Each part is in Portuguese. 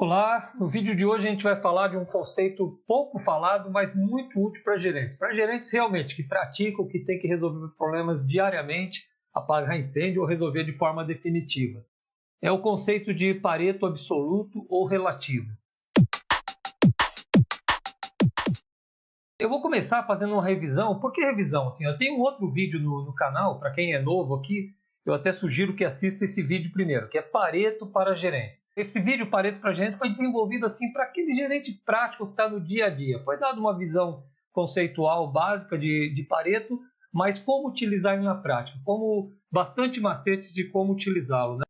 Olá, no vídeo de hoje a gente vai falar de um conceito pouco falado, mas muito útil para gerentes. Para gerentes realmente que praticam, que têm que resolver problemas diariamente, apagar incêndio ou resolver de forma definitiva. É o conceito de Pareto absoluto ou relativo. Eu vou começar fazendo uma revisão. Por que revisão? Assim, eu tenho um outro vídeo no canal, para quem é novo aqui, eu até sugiro que assista esse vídeo primeiro, que é Pareto para gerentes. Esse vídeo Pareto para gerentes foi desenvolvido assim para aquele gerente prático que está no dia a dia. Foi dado uma visão conceitual básica de Pareto, mas como utilizar ele na prática, como bastante macetes de como utilizá-lo, né?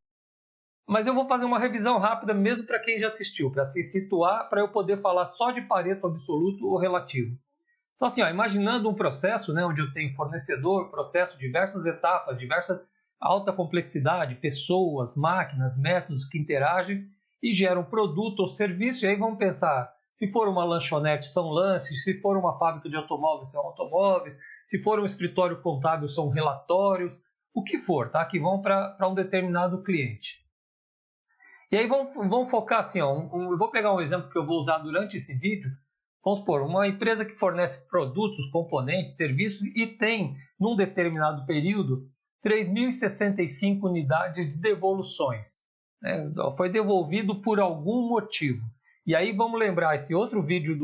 Mas eu vou fazer uma revisão rápida mesmo para quem já assistiu, para se situar, para eu poder falar só de Pareto absoluto ou relativo. Então assim, imaginando um processo, né, onde eu tenho fornecedor, processo, diversas etapas, diversa alta complexidade, pessoas, máquinas, métodos que interagem e geram produto ou serviço. E aí vamos pensar, se for uma lanchonete são lanches, se for uma fábrica de automóveis são automóveis, se for um escritório contábil são relatórios, o que for, tá? Que vão para um determinado cliente. E aí vamos focar assim, eu vou pegar um exemplo que eu vou usar durante esse vídeo. Vamos supor, uma empresa que fornece produtos, componentes, serviços e tem, num determinado período, 3.065 unidades de devoluções. Né? Foi devolvido por algum motivo. E aí vamos lembrar esse outro vídeo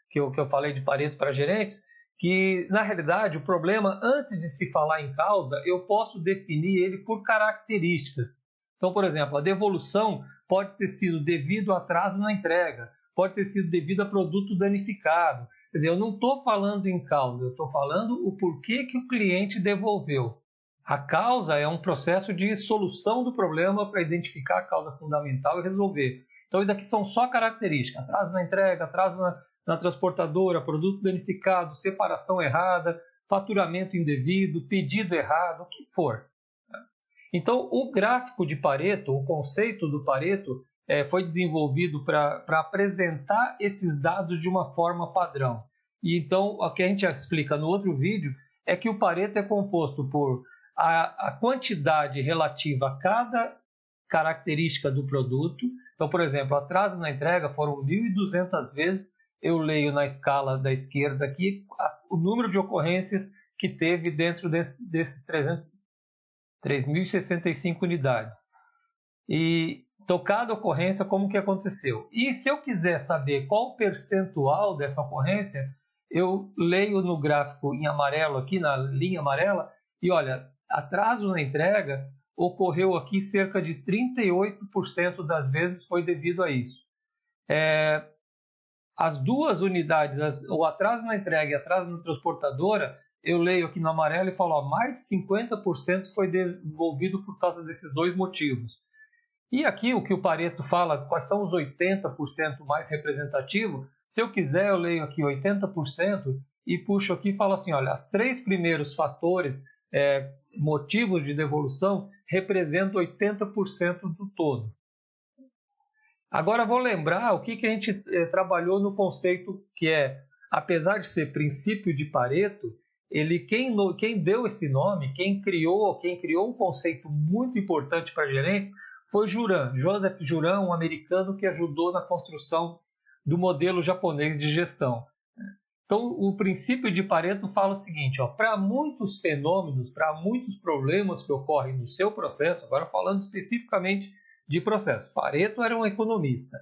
que eu falei de Pareto para gerentes, que na realidade o problema, antes de se falar em causa, eu posso definir ele por características. Então, por exemplo, a devolução pode ter sido devido a atraso na entrega, pode ter sido devido a produto danificado. Quer dizer, eu não estou falando em causa, eu estou falando o porquê que o cliente devolveu. A causa é um processo de solução do problema para identificar a causa fundamental e resolver. Então, isso aqui são só características. Atraso na entrega, atraso na transportadora, produto danificado, separação errada, faturamento indevido, pedido errado, o que for. Então, o gráfico de Pareto, o conceito do Pareto, foi desenvolvido para apresentar esses dados de uma forma padrão. E então, o que a gente explica no outro vídeo é que o Pareto é composto por a quantidade relativa a cada característica do produto. Então, por exemplo, atraso na entrega foram 1.200 vezes. Eu leio na escala da esquerda aqui o número de ocorrências que teve dentro desses 3.065 unidades. E então, cada ocorrência, como que aconteceu? E se eu quiser saber qual o percentual dessa ocorrência, eu leio no gráfico em amarelo aqui, na linha amarela, e olha, atraso na entrega ocorreu aqui cerca de 38% das vezes foi devido a isso. As duas unidades, o atraso na entrega e atraso na transportadora, eu leio aqui no amarelo e falo, ó, mais de 50% foi devolvido por causa desses dois motivos. E aqui o que o Pareto fala, quais são os 80% mais representativos, se eu quiser eu leio aqui 80% e puxo aqui e falo assim, olha, os três primeiros fatores, motivos de devolução, representam 80% do todo. Agora vou lembrar o que a gente trabalhou no conceito que é, apesar de ser princípio de Pareto, quem deu esse nome, quem criou um conceito muito importante para gerentes, foi Juran, Joseph Juran, um americano que ajudou na construção do modelo japonês de gestão. Então, o princípio de Pareto fala o seguinte, para muitos fenômenos, para muitos problemas que ocorrem no seu processo, agora falando especificamente de processo, Pareto era um economista.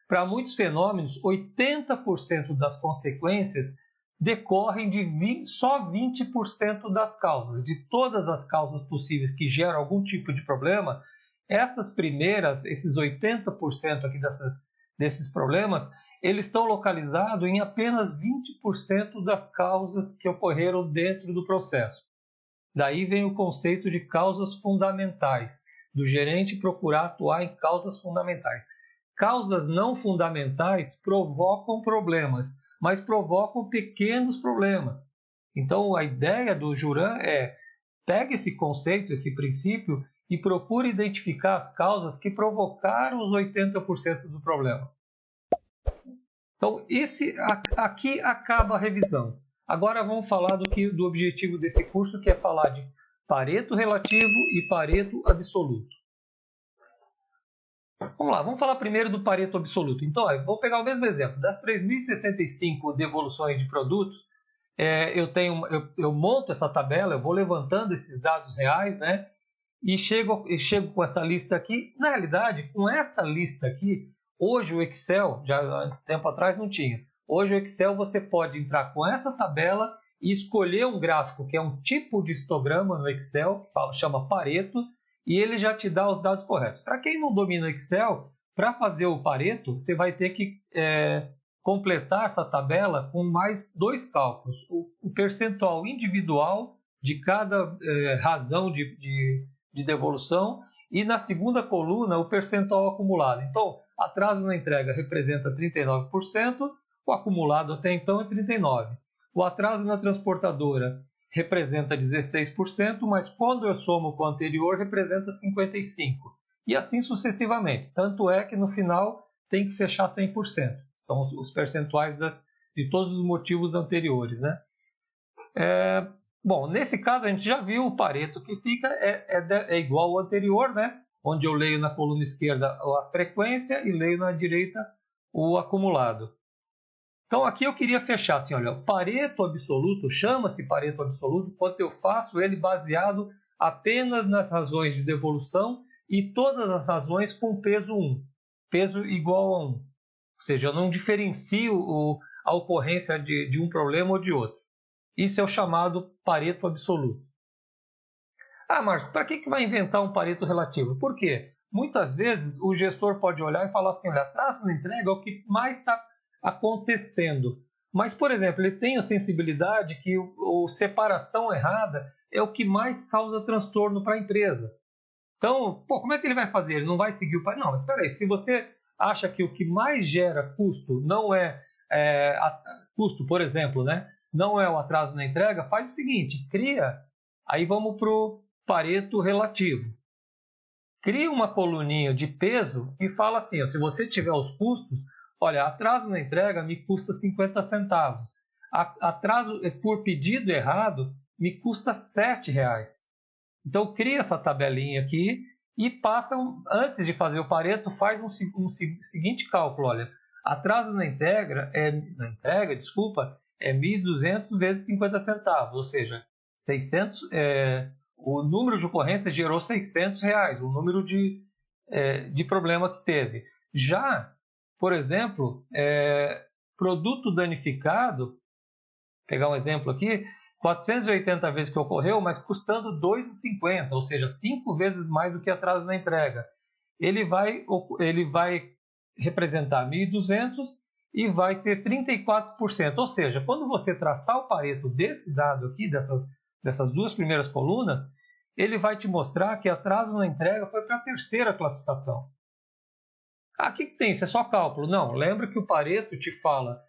Para muitos fenômenos, 80% das consequências decorrem de só 20% das causas. De todas as causas possíveis que geram algum tipo de problema, essas primeiras, esses 80% aqui desses problemas, eles estão localizados em apenas 20% das causas que ocorreram dentro do processo. Daí vem o conceito de causas fundamentais, do gerente procurar atuar em causas fundamentais. Causas não fundamentais provocam problemas, mas provocam pequenos problemas. Então, a ideia do Juran é, pegue esse conceito, esse princípio, e procure identificar as causas que provocaram os 80% do problema. Então, aqui acaba a revisão. Agora vamos falar do objetivo desse curso, que é falar de Pareto relativo e Pareto absoluto. Vamos lá, vamos falar primeiro do Pareto absoluto. Então, vou pegar o mesmo exemplo. Das 3.065 devoluções de produtos, eu monto essa tabela, eu vou levantando esses dados reais, né? E chego com essa lista aqui. Na realidade, com essa lista aqui, hoje o Excel, já há tempo atrás não tinha. Hoje o Excel você pode entrar com essa tabela e escolher um gráfico que é um tipo de histograma no Excel, que chama Pareto, e ele já te dá os dados corretos. Para quem não domina o Excel, para fazer o Pareto, você vai ter que completar essa tabela com mais dois cálculos. O percentual individual de cada razão de devolução e na segunda coluna o percentual acumulado. Então, atraso na entrega representa 39%, o acumulado até então é 39%. O atraso na transportadora representa 16%, mas quando eu somo com o anterior representa 55%. E assim sucessivamente. Tanto é que no final tem que fechar 100%. São os percentuais de todos os motivos anteriores, né? Bom, nesse caso a gente já viu o Pareto que fica é igual ao anterior, né? Onde eu leio na coluna esquerda a frequência e leio na direita o acumulado. Então aqui eu queria fechar assim, olha, o Pareto absoluto, chama-se Pareto absoluto quando eu faço ele baseado apenas nas razões de devolução e todas as razões com peso 1, peso igual a 1. Ou seja, eu não diferencio a ocorrência de um problema ou de outro. Isso é o chamado Pareto absoluto. Ah, Marcos, para que vai inventar um Pareto relativo? Por quê? Muitas vezes o gestor pode olhar e falar assim, olha, atraso na entrega é o que mais está acontecendo. Mas, por exemplo, ele tem a sensibilidade que a separação errada é o que mais causa transtorno para a empresa. Então, como é que ele vai fazer? Ele não vai seguir o Pareto? Não, mas espera aí, se você acha que o que mais gera custo não custo, por exemplo, né? Não é o atraso na entrega, faz o seguinte, aí vamos para o Pareto relativo. Cria uma coluninha de peso e fala assim, ó, se você tiver os custos, olha, atraso na entrega me custa 50 centavos. Atraso por pedido errado me custa R$7. Então cria essa tabelinha aqui e passa, antes de fazer o Pareto, faz um seguinte cálculo, olha, atraso na entrega é 1.200 vezes 50 centavos, ou seja, 600, o número de ocorrências gerou R$600, o número de problema que teve. Já, por exemplo, produto danificado, pegar um exemplo aqui, 480 vezes que ocorreu, mas custando R$2,50, ou seja, 5 vezes mais do que atraso na entrega. Ele vai representar 1.200 e vai ter 34%. Ou seja, quando você traçar o Pareto desse dado aqui, dessas duas primeiras colunas, ele vai te mostrar que atraso na entrega foi para a terceira classificação. O que tem? Isso é só cálculo. Não, lembra que o Pareto te fala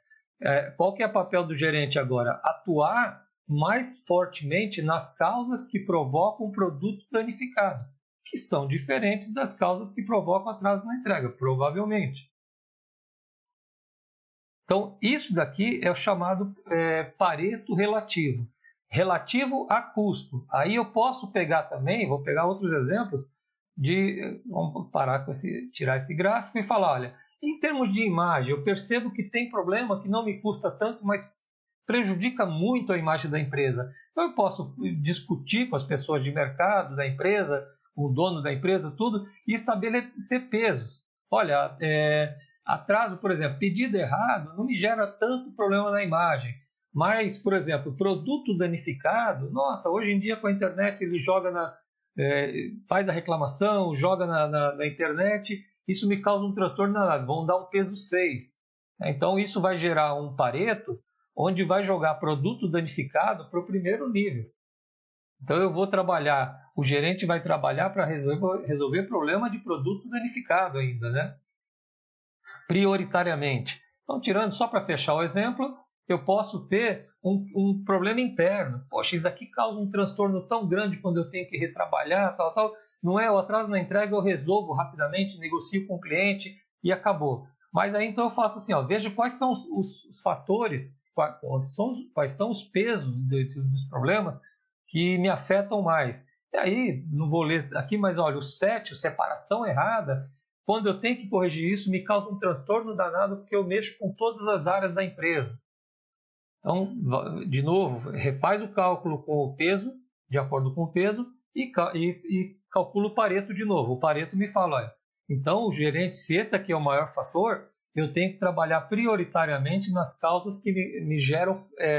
qual que é o papel do gerente agora? Atuar mais fortemente nas causas que provocam o produto danificado, que são diferentes das causas que provocam atraso na entrega, provavelmente. Então, isso daqui é o chamado Pareto relativo. Relativo a custo. Aí eu posso pegar também, vou pegar outros exemplos, vamos parar com tirar esse gráfico e falar, olha, em termos de imagem, eu percebo que tem problema que não me custa tanto, mas prejudica muito a imagem da empresa. Então eu posso discutir com as pessoas de mercado da empresa, com o dono da empresa, tudo, e estabelecer pesos. Olha, atraso, por exemplo, pedido errado não me gera tanto problema na imagem. Mas, por exemplo, produto danificado, nossa, hoje em dia com a internet ele faz a reclamação, joga na internet, isso me causa um transtorno danado, vão dar um peso 6. Então isso vai gerar um Pareto onde vai jogar produto danificado para o primeiro nível. Então eu vou trabalhar, o gerente vai trabalhar para resolver problema de produto danificado ainda, né? Prioritariamente. Então, tirando só para fechar o exemplo, eu posso ter um problema interno. Poxa, isso aqui causa um transtorno tão grande quando eu tenho que retrabalhar, tal. Não é o atraso na entrega, eu resolvo rapidamente, negocio com o cliente e acabou. Mas aí então eu faço assim, veja quais são os fatores, quais são os pesos dos problemas que me afetam mais. E aí, não vou ler aqui, mas olha, o 7, separação errada, quando eu tenho que corrigir isso, me causa um transtorno danado, porque eu mexo com todas as áreas da empresa. Então, de novo, refaz o cálculo com o peso, de acordo com o peso, e calcula o Pareto de novo. O Pareto me fala, olha, então o gerente, se esse aqui é o maior fator, eu tenho que trabalhar prioritariamente nas causas que me geram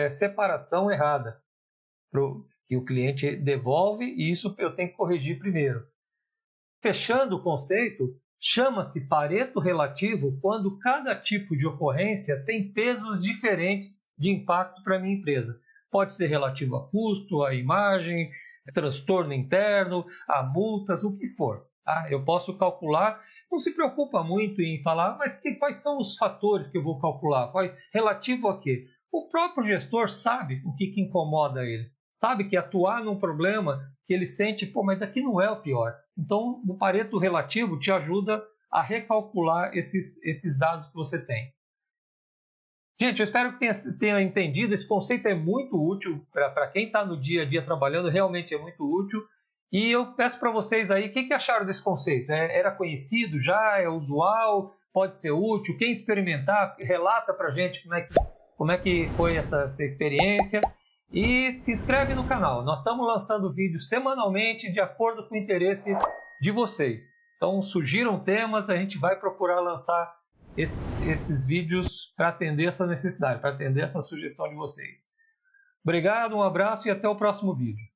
separação errada, que o cliente devolve, e isso eu tenho que corrigir primeiro. Fechando o conceito, chama-se Pareto relativo quando cada tipo de ocorrência tem pesos diferentes de impacto para a minha empresa. Pode ser relativo a custo, a imagem, transtorno interno, a multas, o que for. Tá? Eu posso calcular, não se preocupa muito em falar, mas quais são os fatores que eu vou calcular? Relativo a quê? O próprio gestor sabe o que incomoda ele. Sabe que atuar num problema que ele sente, mas aqui não é o pior. Então, o Pareto relativo te ajuda a recalcular esses dados que você tem. Gente, eu espero que tenha entendido. Esse conceito é muito útil para quem está no dia a dia trabalhando, realmente é muito útil. E eu peço para vocês aí, o que acharam desse conceito? Era conhecido já? É usual? Pode ser útil? Quem experimentar, relata para a gente como é que foi essa experiência. E se inscreve no canal. Nós estamos lançando vídeos semanalmente de acordo com o interesse de vocês. Então, surgiram temas, a gente vai procurar lançar esses vídeos para atender essa necessidade, para atender essa sugestão de vocês. Obrigado, um abraço e até o próximo vídeo.